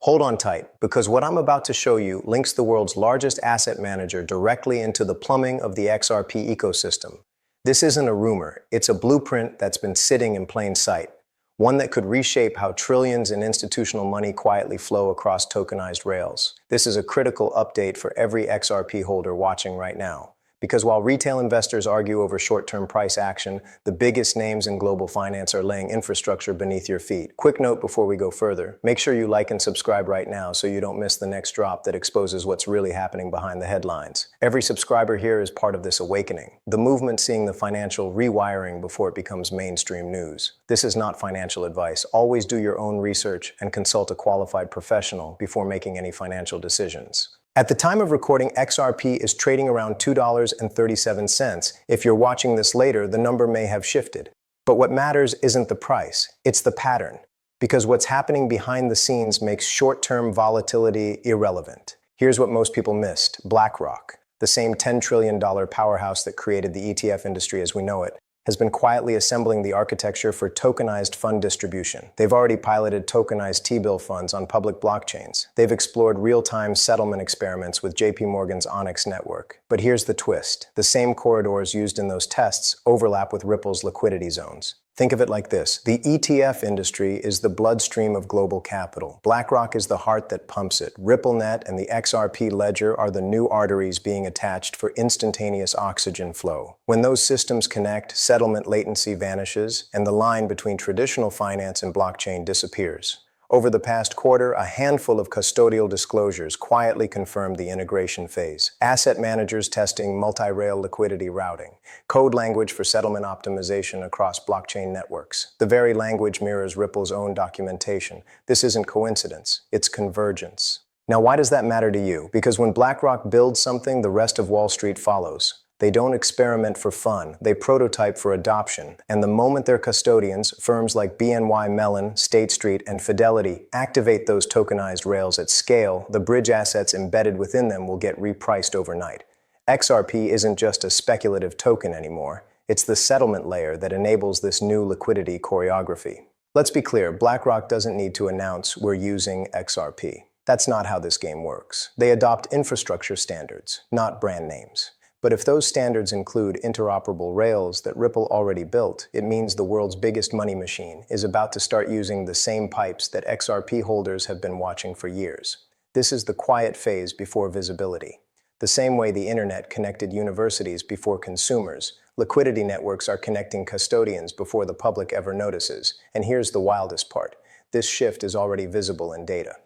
Hold on tight, because what I'm about to show you links the world's largest asset manager directly into the plumbing of the XRP ecosystem. This isn't a rumor, it's a blueprint that's been sitting in plain sight, one that could reshape how trillions in institutional money quietly flow across tokenized rails. This is a critical update for every XRP holder watching right now. Because while retail investors argue over short-term price action, the biggest names in global finance are laying infrastructure beneath your feet. Quick note before we go further, make sure you like and subscribe right now so you don't miss the next drop that exposes what's really happening behind the headlines. Every subscriber here is part of this awakening, the movement seeing the financial rewiring before it becomes mainstream news. This is not financial advice. Always do your own research and consult a qualified professional before making any financial decisions. At the time of recording, XRP is trading around $2.37. If you're watching this later, the number may have shifted. But what matters isn't the price, it's the pattern. Because what's happening behind the scenes makes short-term volatility irrelevant. Here's what most people missed. BlackRock, the same $10 trillion powerhouse that created the ETF industry as we know it, has been quietly assembling the architecture for tokenized fund distribution. They've already piloted tokenized T-bill funds on public blockchains. They've explored real-time settlement experiments with JP Morgan's Onyx network. But here's the twist. The same corridors used in those tests overlap with Ripple's liquidity zones. Think of it like this. The ETF industry is the bloodstream of global capital. BlackRock is the heart that pumps it. RippleNet and the XRP ledger are the new arteries being attached for instantaneous oxygen flow. When those systems connect, settlement latency vanishes, and the line between traditional finance and blockchain disappears. Over the past quarter, a handful of custodial disclosures quietly confirmed the integration phase. Asset managers testing multi-rail liquidity routing, code language for settlement optimization across blockchain networks. The very language mirrors Ripple's own documentation. This isn't coincidence, it's convergence. Now, why does that matter to you? Because when BlackRock builds something, the rest of Wall Street follows. They don't experiment for fun, they prototype for adoption. And the moment their custodians, firms like BNY Mellon, State Street, and Fidelity, activate those tokenized rails at scale, the bridge assets embedded within them will get repriced overnight. XRP isn't just a speculative token anymore. It's the settlement layer that enables this new liquidity choreography. Let's be clear, BlackRock doesn't need to announce we're using XRP. That's not how this game works. They adopt infrastructure standards, not brand names. But if those standards include interoperable rails that Ripple already built, it means the world's biggest money machine is about to start using the same pipes that XRP holders have been watching for years. This is the quiet phase before visibility. The same way the internet connected universities before consumers, liquidity networks are connecting custodians before the public ever notices. And here's the wildest part. This shift is already visible in data.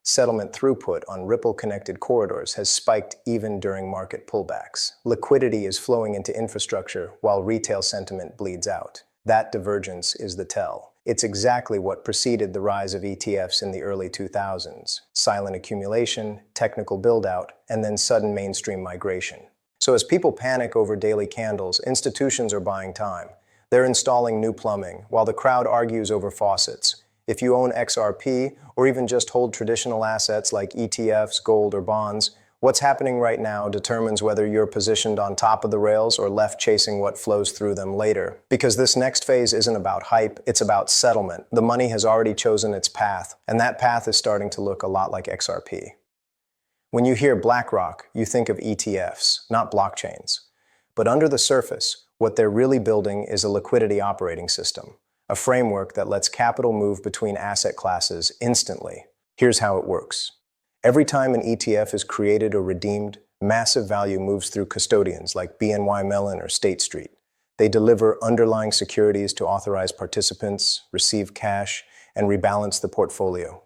Settlement throughput on Ripple-connected corridors has spiked even during market pullbacks. Liquidity is flowing into infrastructure while retail sentiment bleeds out. That divergence is the tell. It's exactly what preceded the rise of ETFs in the early 2000s. Silent accumulation, technical build-out, and then sudden mainstream migration. So as people panic over daily candles, institutions are buying time. They're installing new plumbing, while the crowd argues over faucets. If you own XRP, or even just hold traditional assets like ETFs, gold, or bonds, what's happening right now determines whether you're positioned on top of the rails or left chasing what flows through them later. Because this next phase isn't about hype, it's about settlement. The money has already chosen its path, and that path is starting to look a lot like XRP. When you hear BlackRock, you think of ETFs, not blockchains. But under the surface, what they're really building is a liquidity operating system. A framework that lets capital move between asset classes instantly. Here's how it works. Every time an ETF is created or redeemed, massive value moves through custodians like BNY Mellon or State Street. They deliver underlying securities to authorized participants, receive cash, and rebalance the portfolio.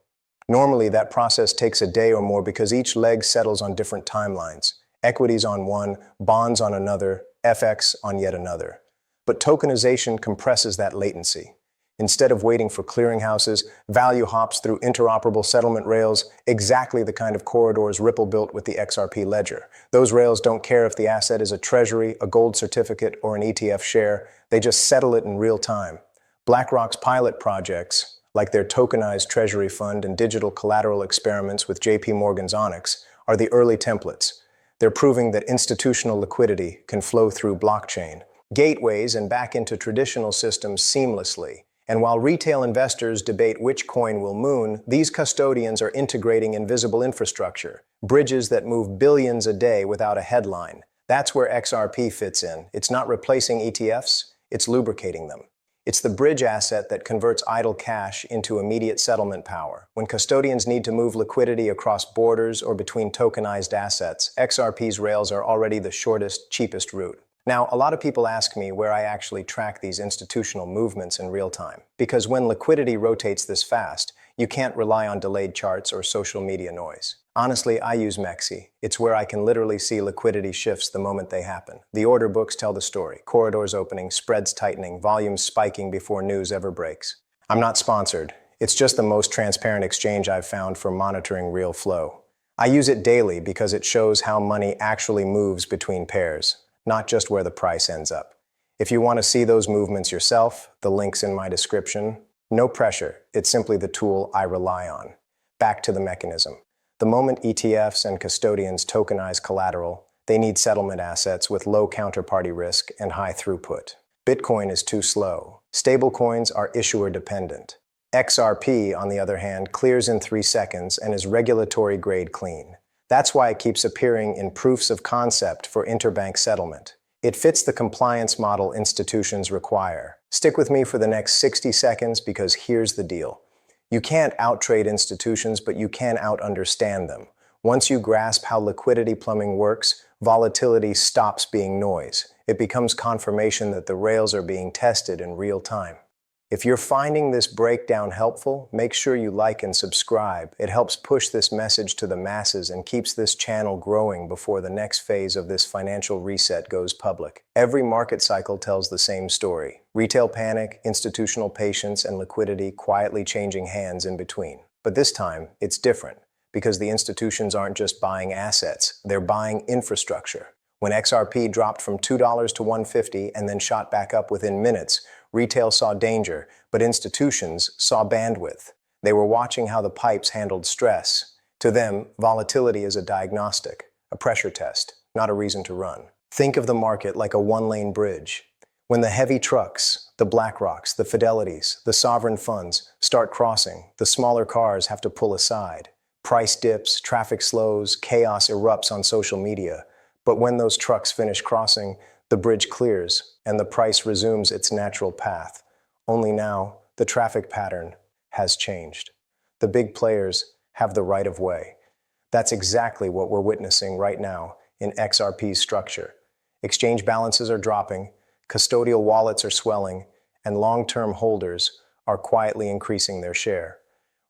Normally, that process takes a day or more because each leg settles on different timelines. Equities on one, bonds on another, FX on yet another. But tokenization compresses that latency. Instead of waiting for clearinghouses, value hops through interoperable settlement rails, exactly the kind of corridors Ripple built with the XRP ledger. Those rails don't care if the asset is a treasury, a gold certificate, or an ETF share. They just settle it in real time. BlackRock's pilot projects, like their tokenized treasury fund and digital collateral experiments with JP Morgan's Onyx, are the early templates. They're proving that institutional liquidity can flow through blockchain gateways and back into traditional systems seamlessly. And while retail investors debate which coin will moon, these custodians are integrating invisible infrastructure, bridges that move billions a day without a headline. That's where XRP fits in. It's not replacing ETFs, it's lubricating them. It's the bridge asset that converts idle cash into immediate settlement power. When custodians need to move liquidity across borders or between tokenized assets, XRP's rails are already the shortest, cheapest route. Now, a lot of people ask me where I actually track these institutional movements in real time. Because when liquidity rotates this fast, you can't rely on delayed charts or social media noise. Honestly, I use Mexi. It's where I can literally see liquidity shifts the moment they happen. The order books tell the story. Corridors opening, spreads tightening, volumes spiking before news ever breaks. I'm not sponsored. It's just the most transparent exchange I've found for monitoring real flow. I use it daily because it shows how money actually moves between pairs, not just where the price ends up. If you want to see those movements yourself, the link's in my description. No pressure, it's simply the tool I rely on. Back to the mechanism. The moment ETFs and custodians tokenize collateral, they need settlement assets with low counterparty risk and high throughput. Bitcoin is too slow. Stablecoins are issuer dependent. XRP, on the other hand, clears in 3 seconds and is regulatory grade clean. That's why it keeps appearing in proofs of concept for interbank settlement. It fits the compliance model institutions require. Stick with me for the next 60 seconds because here's the deal. You can't out-trade institutions, but you can out-understand them. Once you grasp how liquidity plumbing works, volatility stops being noise. It becomes confirmation that the rails are being tested in real time. If you're finding this breakdown helpful, make sure you like and subscribe. It helps push this message to the masses and keeps this channel growing before the next phase of this financial reset goes public. Every market cycle tells the same story. Retail panic, institutional patience, and liquidity quietly changing hands in between. But this time, it's different because the institutions aren't just buying assets, they're buying infrastructure. When XRP dropped from $2 to $150 and then shot back up within minutes, retail saw danger, but institutions saw bandwidth. They were watching how the pipes handled stress. To them, volatility is a diagnostic, a pressure test, not a reason to run. Think of the market like a one-lane bridge. When the heavy trucks, the BlackRock's, the Fidelities, the sovereign funds start crossing, the smaller cars have to pull aside. Price dips, traffic slows, chaos erupts on social media. But when those trucks finish crossing, the bridge clears and the price resumes its natural path. Only now, the traffic pattern has changed. The big players have the right of way. That's exactly what we're witnessing right now in XRP's structure. Exchange balances are dropping, custodial wallets are swelling, and long-term holders are quietly increasing their share.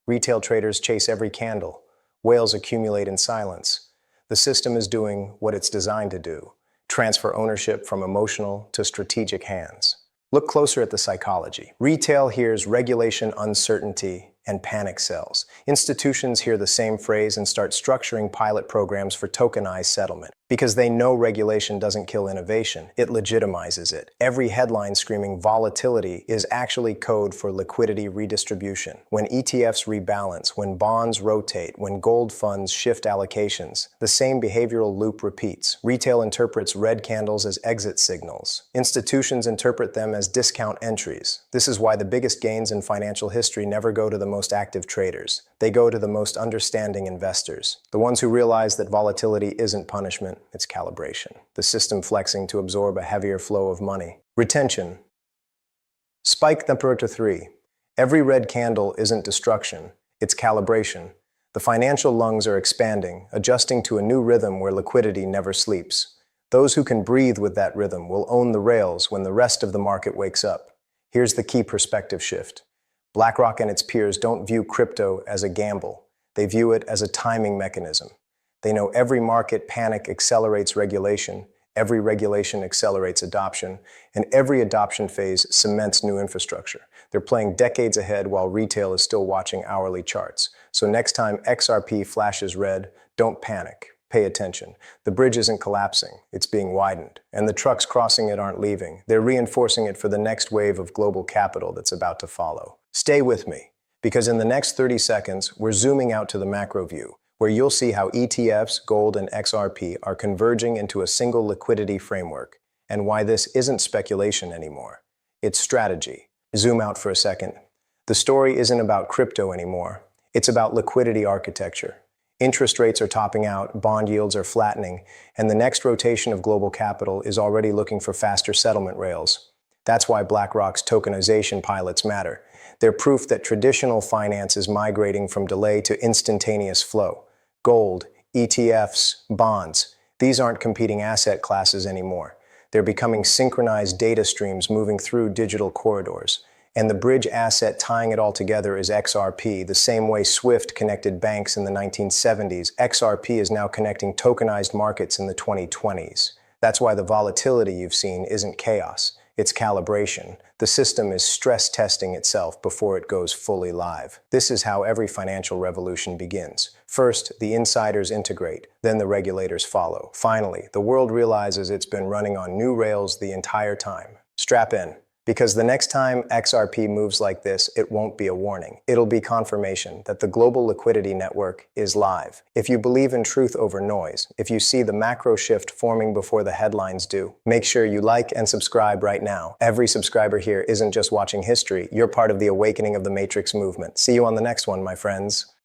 Retail traders chase every candle. Whales accumulate in silence. The system is doing what it's designed to do, transfer ownership from emotional to strategic hands. Look closer at the psychology. Retail hears regulation uncertainty and panic sells. Institutions hear the same phrase and start structuring pilot programs for tokenized settlement. Because they know regulation doesn't kill innovation, it legitimizes it. Every headline screaming volatility is actually code for liquidity redistribution. When ETFs rebalance, when bonds rotate, when gold funds shift allocations, the same behavioral loop repeats. Retail interprets red candles as exit signals. Institutions interpret them as discount entries. This is why the biggest gains in financial history never go to the most active traders. They go to the most understanding investors, the ones who realize that volatility isn't punishment, it's calibration. The system flexing to absorb a heavier flow of money. Retention. Spike number 3. Every red candle isn't destruction, it's calibration. The financial lungs are expanding, adjusting to a new rhythm where liquidity never sleeps. Those who can breathe with that rhythm will own the rails when the rest of the market wakes up. Here's the key perspective shift. BlackRock and its peers don't view crypto as a gamble. They view it as a timing mechanism. They know every market panic accelerates regulation, every regulation accelerates adoption, and every adoption phase cements new infrastructure. They're playing decades ahead while retail is still watching hourly charts. So next time XRP flashes red, don't panic. Pay attention. The bridge isn't collapsing, it's being widened. And the trucks crossing it aren't leaving. They're reinforcing it for the next wave of global capital that's about to follow. Stay with me, because in the next 30 seconds, we're zooming out to the macro view, where you'll see how ETFs, gold, and XRP are converging into a single liquidity framework, and why this isn't speculation anymore. It's strategy. Zoom out for a second. The story isn't about crypto anymore. It's about liquidity architecture. Interest rates are topping out, bond yields are flattening, and the next rotation of global capital is already looking for faster settlement rails. That's why BlackRock's tokenization pilots matter. They're proof that traditional finance is migrating from delay to instantaneous flow. Gold, ETFs, bonds, these aren't competing asset classes anymore. They're becoming synchronized data streams moving through digital corridors. And the bridge asset tying it all together is XRP. The same way SWIFT connected banks in the 1970s, XRP is now connecting tokenized markets in the 2020s. That's why the volatility you've seen isn't chaos. It's calibration. The system is stress testing itself before it goes fully live. This is how every financial revolution begins. First, the insiders integrate, then the regulators follow. Finally, the world realizes it's been running on new rails the entire time. Strap in. Because the next time XRP moves like this, it won't be a warning. It'll be confirmation that the global liquidity network is live. If you believe in truth over noise, if you see the macro shift forming before the headlines do, make sure you like and subscribe right now. Every subscriber here isn't just watching history. You're part of the awakening of the Matrix movement. See you on the next one, my friends.